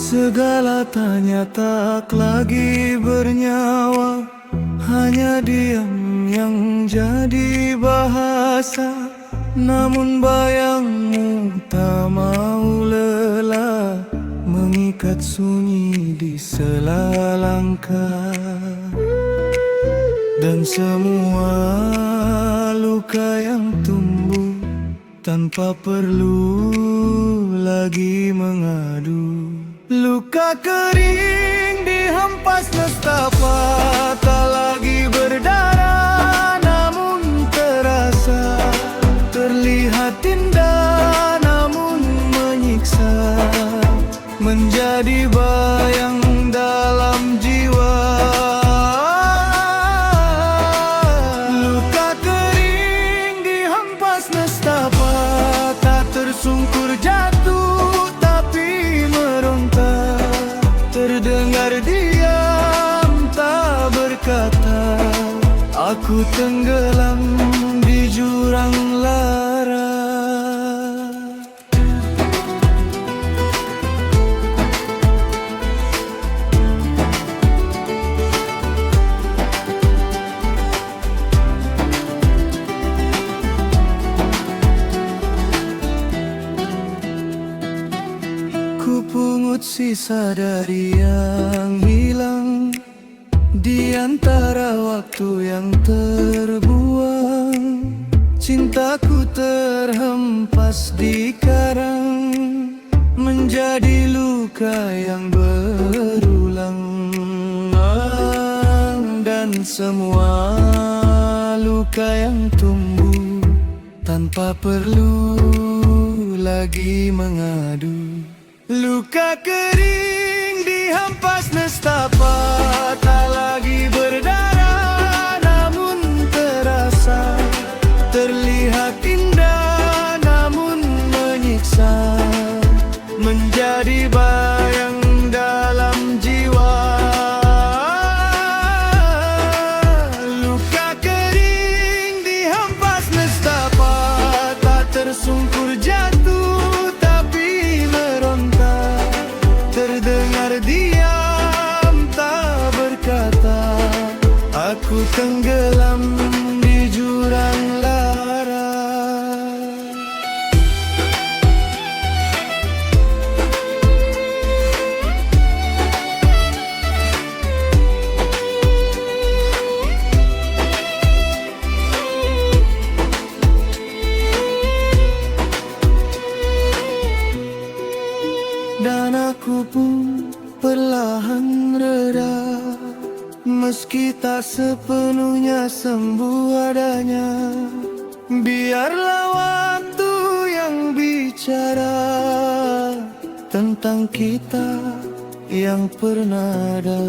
Segala tanya tak lagi bernyawa, hanya diam yang jadi bahasa. Namun bayangmu tak mau lelah, mengikat sunyi di sela langkah. Dan semua luka yang tumbuh tanpa perlu lagi mengadu. Luka kering dihempas nestapa, tak lagi berdarah namun terasa. Terlihat indah namun menyiksa, menjadi bayang dalam jiwa. Luka kering dihempas nestapa, tak tersungkur jatuh tapi meronta. Terdengar diam tak berkata, aku tenggelam di jurang lara. Ku pungut sisa dari yang hilang di antara waktu yang terbuang. Cintaku terhempas di karang, menjadi luka yang berulang. Dan semua luka yang tumbuh tanpa perlu lagi mengadu. Luka kering dihempas nestapa, tak lagi berdarah namun terasa. Terlihat indah namun menyiksa, menjadi bayang dalam jiwa. Luka kering dihempas nestapa, tak tersungkur jatuh tapi meronta. Terdengar diam tak berkata, aku tenggelam di jurang lara. Dan aku pun perlahan reda, meski tak sepenuhnya sembuh adanya. Biarlah waktu yang bicara tentang kita yang pernah ada.